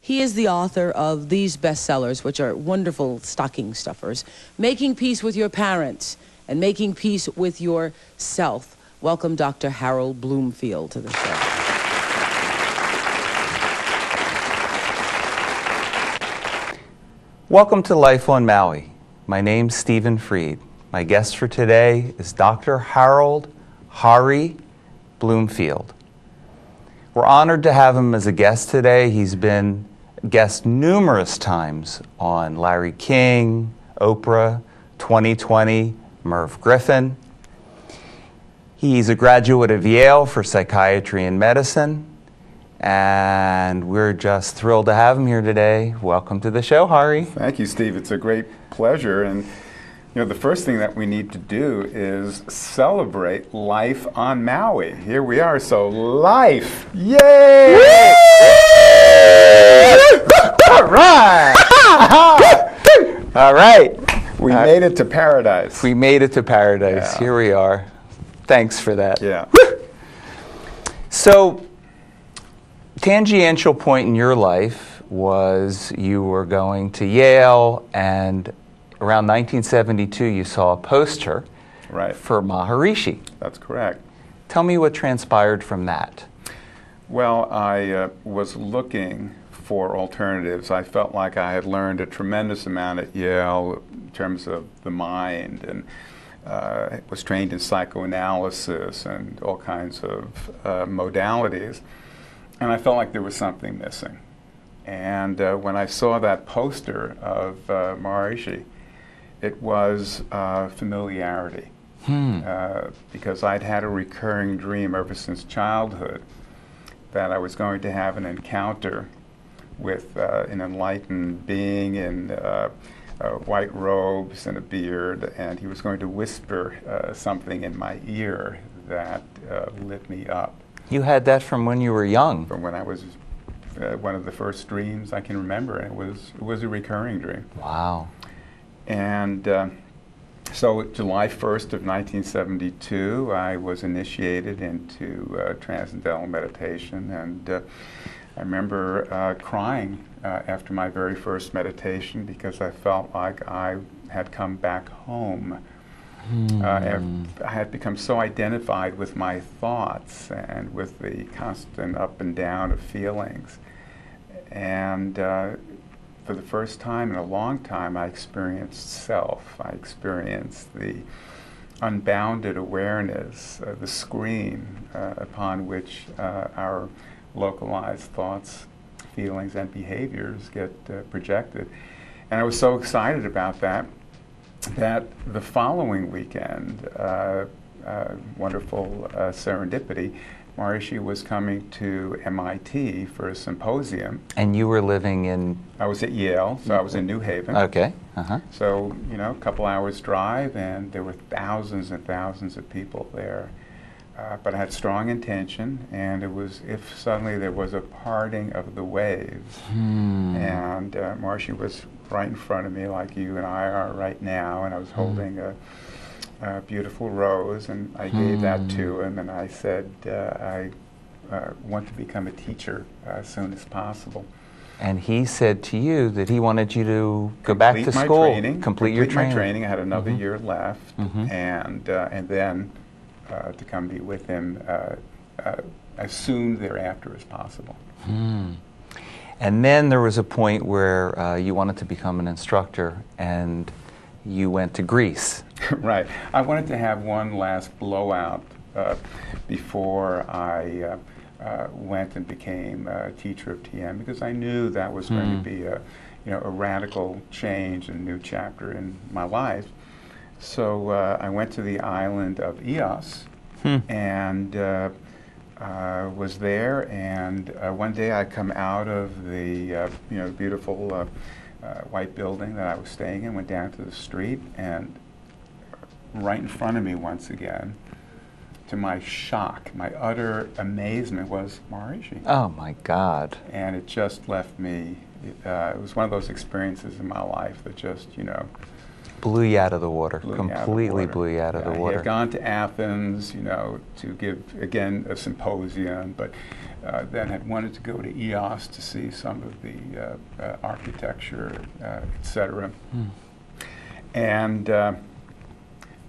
He is the author of these bestsellers, which are wonderful stocking stuffers, Making Peace with Your Parents and Making Peace with Yourself. Welcome, Dr. Harold Bloomfield, to the show. Welcome to Life on Maui. My name's Stephen Freid. My guest for today is Dr. Harold Hari Bloomfield. We're honored to have him as a guest today. He's been a guest numerous times on Larry King, Oprah, 2020, Merv Griffin. He's a graduate of Yale for psychiatry and medicine, and we're just thrilled to have him here today. Welcome to the show, Hari. Thank you, Steve. It's a great pleasure. And you know, the first thing that we need to do is celebrate life on Maui. Here we are. So life. Yay! All right. All right. We made it to paradise. We made it to paradise. Yeah. Here we are. Thanks for that. Yeah. So, tangential point in your life was you were going to Yale, and around 1972 you saw a poster for Maharishi. That's correct. Tell me what transpired from that. Well, I was looking for alternatives. I felt like I had learned a tremendous amount at Yale in terms of the mind, and was trained in psychoanalysis and all kinds of modalities. And I felt like there was something missing. And when I saw that poster of Maharishi, it was familiarity. Because I'd had a recurring dream ever since childhood that I was going to have an encounter with an enlightened being in white robes and a beard, and he was going to whisper something in my ear that lit me up. You had that from when you were young? From when I was one of the first dreams I can remember, and it was a recurring dream. Wow. And so July 1st of 1972, I was initiated into Transcendental meditation, and I remember crying after my very first meditation because I felt like I had come back home. I had become so identified with my thoughts and with the constant up and down of feelings. And for the first time in a long time, I experienced self. I experienced the unbounded awareness, the screen upon which our localized thoughts, feelings, and behaviors get projected. And I was so excited about that the following weekend, wonderful serendipity, Maharishi was coming to MIT for a symposium. And you were living in? I was at Yale, so I was in New Haven. Okay. So, you know, a couple hours drive, and there were thousands and thousands of people there. But I had strong intention, and it was if suddenly there was a parting of the waves. And Maharishi was right in front of me like you and I are right now, and I was holding a beautiful rose, and I gave that to him, and I said, I want to become a teacher as soon as possible. And he said to you that he wanted you to go back to school, complete your training. My training. I had another year left, and then to come be with him as soon thereafter as possible. And then there was a point where you wanted to become an instructor, and you went to Greece. Right. I wanted to have one last blowout before I went and became a teacher of TM, because I knew that was going to be a radical change and a new chapter in my life. So I went to the island of Eos and was there, and one day I come out of the beautiful white building that I was staying in, went down to the street, and right in front of me once again, to my shock, my utter amazement, was Maharishi. Oh my God. And it just left me, it was one of those experiences in my life that just, blew you out of the water, completely blew you out of the water. I had gone to Athens, to give, again, a symposium, but then had wanted to go to EOS to see some of the architecture, etc. And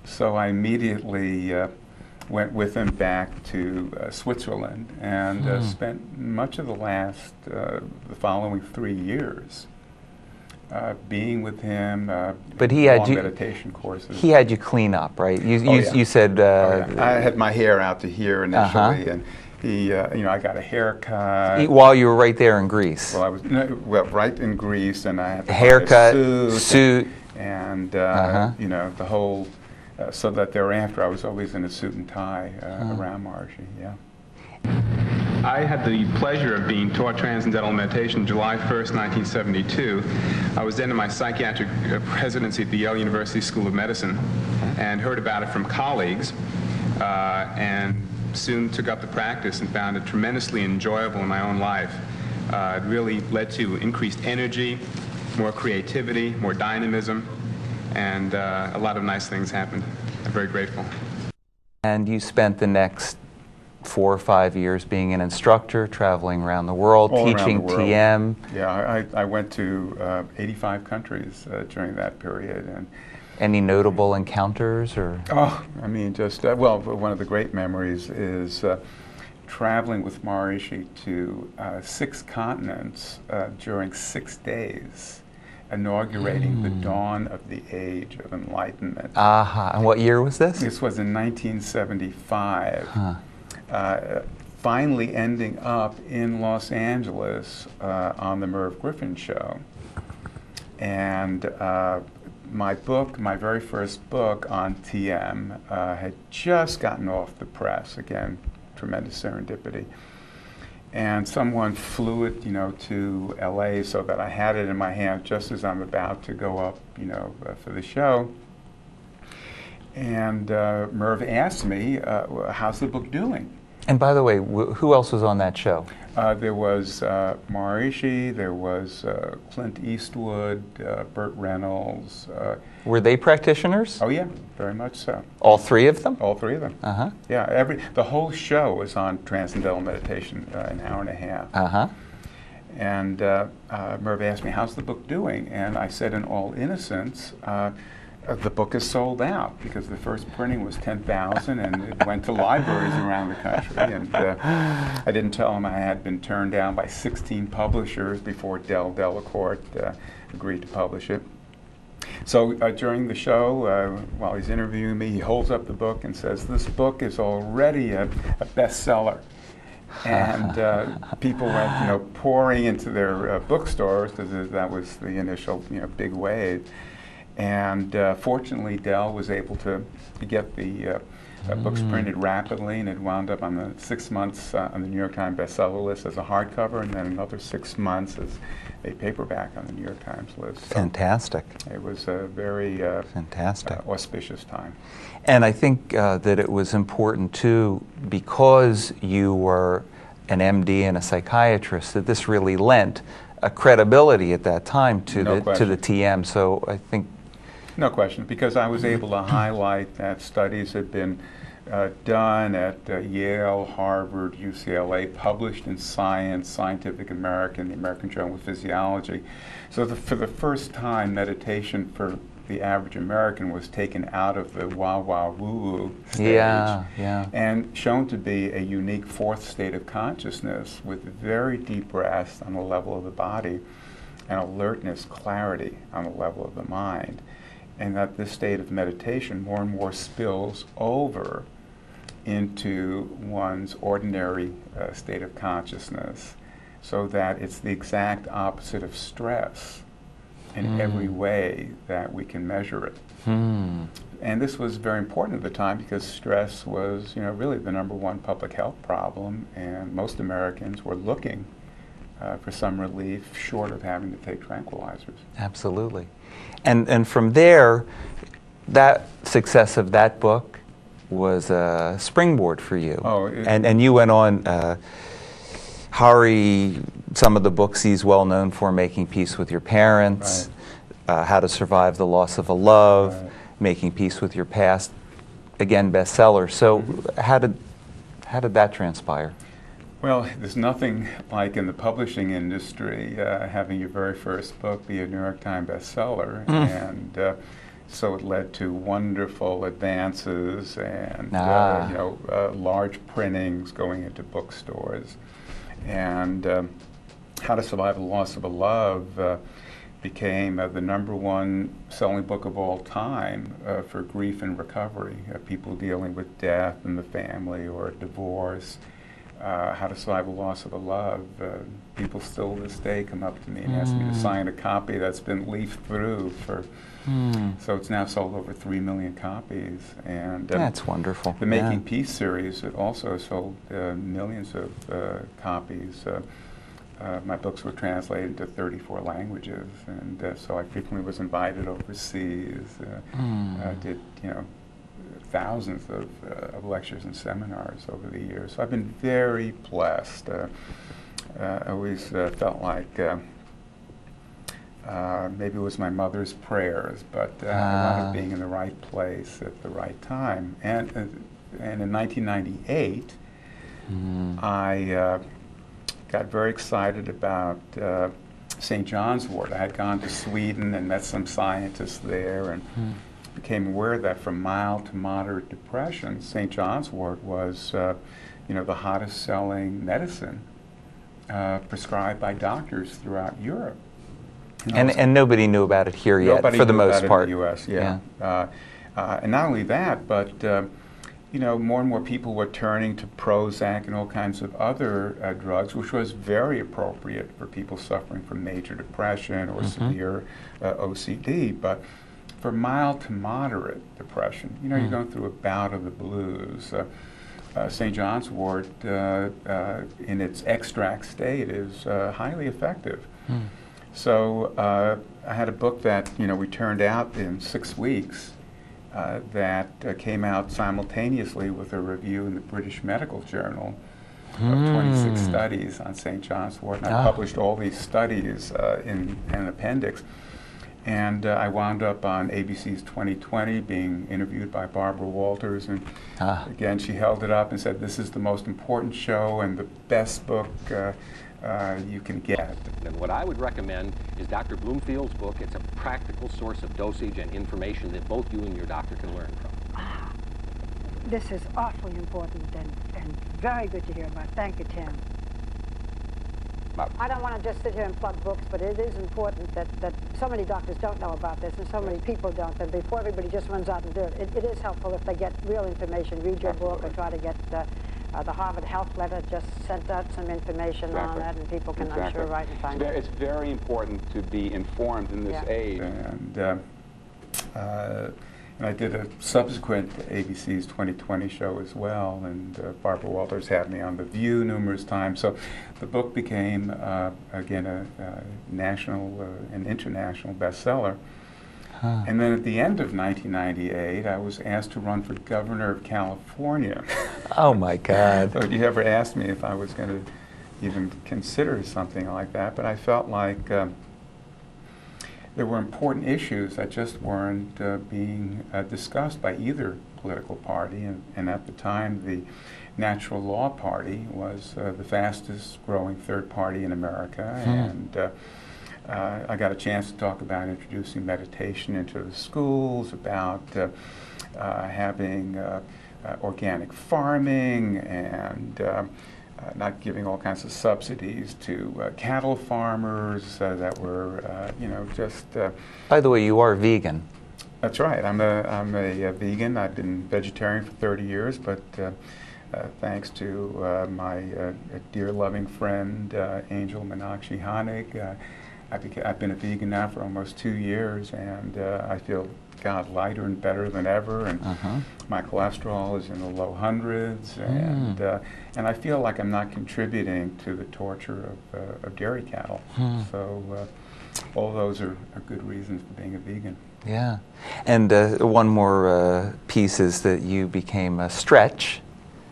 so I immediately went with him back to Switzerland and spent much of the following 3 years being with him. But he had long you, meditation courses. He had you clean up, right? You said I had my hair out to here initially, and he, I got a haircut. While you were right there in Greece. Well, I was right in Greece, and I had to haircut, buy a suit, and the whole. So that thereafter, I was always in a suit and tie around Maharishi. Yeah. I had the pleasure of being taught Transcendental Meditation July 1st, 1972. I was then in my psychiatric residency at the Yale University School of Medicine and heard about it from colleagues and soon took up the practice and found it tremendously enjoyable in my own life. It really led to increased energy, more creativity, more dynamism, and a lot of nice things happened. I'm very grateful. And you spent the next 4 or 5 years being an instructor, traveling around the world, teaching TM. Yeah, I went to 85 countries during that period. And any notable encounters? Or? Oh, I mean, just, one of the great memories is traveling with Maharishi to 6 continents during 6 days, inaugurating the dawn of the age of enlightenment. And what year was this? This was in 1975. Finally ending up in Los Angeles on the Merv Griffin show. And my very first book on TM had just gotten off the press. Again, tremendous serendipity. And someone flew it, to LA so that I had it in my hand just as I'm about to go up, for the show. And Merv asked me, how's the book doing? And by the way, who else was on that show? There was Maharishi, there was Clint Eastwood, Burt Reynolds. Were they practitioners? Oh yeah, very much so. All 3 of them? All 3 of them. Yeah, the whole show was on Transcendental Meditation, an hour and a half. And Merv asked me, how's the book doing? And I said in all innocence, the book is sold out because the first printing was 10,000 and it went to libraries around the country. And I didn't tell him I had been turned down by 16 publishers before Del Delacorte agreed to publish it. So during the show, while he's interviewing me, he holds up the book and says, "This book is already a bestseller." And people went, pouring into their bookstores because that was the initial, big wave. And fortunately, Del was able to get the books printed rapidly, and it wound up on the 6 months on the New York Times Bestseller list as a hardcover, and then another 6 months as a paperback on the New York Times list. So fantastic. It was a very fantastic, auspicious time. And I think that it was important too, because you were an MD and a psychiatrist, that this really lent a credibility at that time to the TM. So I think. No question, because I was able to highlight that studies had been done at Yale, Harvard, UCLA, published in Science, Scientific American, the American Journal of Physiology. So for the first time, meditation for the average American was taken out of the wah-wah woo-woo stage and shown to be a unique 4th state of consciousness with very deep rest on the level of the body and alertness, clarity on the level of the mind. And that this state of meditation more and more spills over into one's ordinary state of consciousness, so that it's the exact opposite of stress in every way that we can measure it. And this was very important at the time because stress was, really the #1 public health problem, and most Americans were looking for some relief short of having to take tranquilizers. Absolutely. And from there, that success of that book was a springboard for you. And you went on, Hari, some of the books he's well known for, Making Peace with Your Parents, How to Survive the Loss of a Love, Making Peace with Your Past, again bestseller. So how did that transpire? Well, there's nothing like in the publishing industry having your very first book be a New York Times bestseller, and so it led to wonderful advances and large printings going into bookstores. And How to Survive the Loss of a Love became the #1 selling book of all time for grief and recovery, people dealing with death in the family or divorce. How to Survive the Loss of a Love. People still to this day come up to me and ask me to sign a copy that's been leafed through for. So it's now sold over 3 million copies, and that's wonderful. The Making Peace series, it also sold millions of copies. My books were translated to 34 languages, and so I frequently was invited overseas. Did thousands of lectures and seminars over the years. So I've been very blessed. I always felt like maybe it was my mother's prayers, but I wound up being in the right place at the right time. And in 1998, I got very excited about St. John's wort. I had gone to Sweden and met some scientists there, and became aware that from mild to moderate depression, St. John's wort was, the hottest selling medicine prescribed by doctors throughout Europe. And nobody knew about it here yet, for the most part. In the U.S., yeah. And not only that, but more and more people were turning to Prozac and all kinds of other drugs, which was very appropriate for people suffering from major depression or severe OCD. But for mild to moderate depression, you're going through a bout of the blues. St. John's wort, in its extract state, is highly effective. So I had a book that we turned out in 6 weeks that came out simultaneously with a review in the British Medical Journal of 26 studies on St. John's wort. And I published all these studies in an appendix. And I wound up on ABC's 2020 being interviewed by Barbara Walters. And again, she held it up and said, "This is the most important show and the best book you can get." And what I would recommend is Dr. Bloomfield's book. It's a practical source of dosage and information that both you and your doctor can learn from. This is awfully important and very good to hear about. Thank you, Tim. I don't want to just sit here and plug books, but it is important that so many doctors don't know about this and so many people don't. And before everybody just runs out and do it, it is helpful if they get real information, read your book, or try to get the Harvard Health Letter just sent out some information on that, and people can, I'm sure, write and find it. It's very important to be informed in this age. And I did a subsequent ABC's 2020 show as well, and Barbara Walters had me on The View numerous times. So the book became, again, a national and international bestseller. And then at the end of 1998, I was asked to run for governor of California. Oh my God. So you ever asked me if I was going to even consider something like that, but I felt like there were important issues that just weren't being discussed by either political party, and at the time the Natural Law Party was the fastest growing third party in America, and I got a chance to talk about introducing meditation into the schools, about having organic farming, and not giving all kinds of subsidies to cattle farmers that were, just. By the way, you are vegan. That's right. I'm a vegan. I've been vegetarian for 30 years, but thanks to my dear, loving friend Angel Meenakshi Hanig, I've been a vegan now for almost 2 years, and I feel, God, lighter and better than ever, and my cholesterol is in the low hundreds, and I feel like I'm not contributing to the torture of dairy cattle. So all those are good reasons for being a vegan. Yeah. And one more piece is that you became a stretch.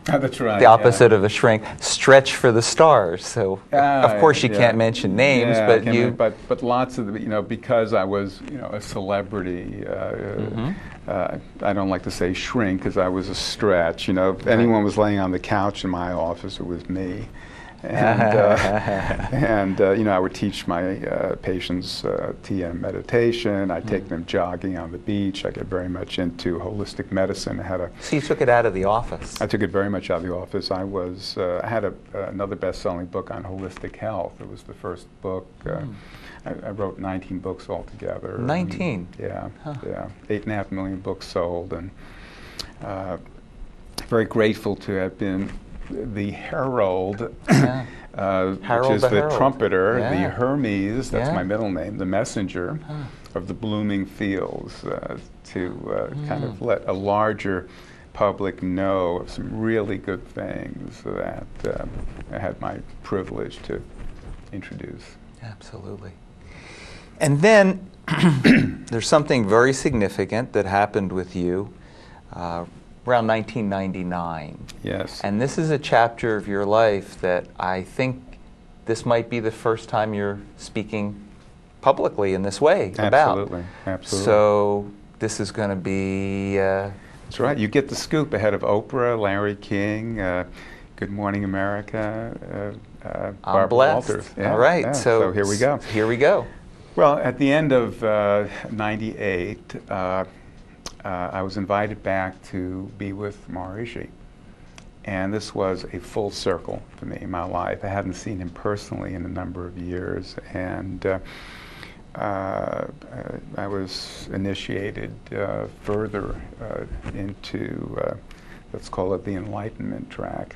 That's right. The opposite of a shrink. Stretch for the stars. So, of course, you can't mention names, but you. But lots of because I was a celebrity. I don't like to say shrink because I was a stretch. If anyone was laying on the couch in my office, it was me. And I would teach my patients TM meditation. I'd take them jogging on the beach. I get very much into holistic medicine. So you took it out of the office? I took it very much out of the office. I had another best-selling book on holistic health. It was the first book. I wrote 19 books altogether. 19? Yeah, yeah. 8.5 million books sold, and very grateful to have been the herald, Harold which is the Herald. trumpeter, Yeah. the Hermes, that's Yeah. my middle name, the messenger of the blooming fields, to kind of let a larger public know of some really good things that I had my privilege to introduce. Absolutely. And then there's something very significant that happened with you around 1999. Yes. And this is a chapter of your life that I think this might be the first time you're speaking publicly in this way about. Absolutely, absolutely. So this is going to be... That's right. You get the scoop ahead of Oprah, Larry King, Good Morning America, I'm Barbara blessed. Walters. All right. Yeah. So here we go. Here we go. Well, at the end of '98, I was invited back to be with Maharishi. And this was a full circle for me in my life. I hadn't seen him personally in a number of years. And I was initiated further into, let's call it the Enlightenment track.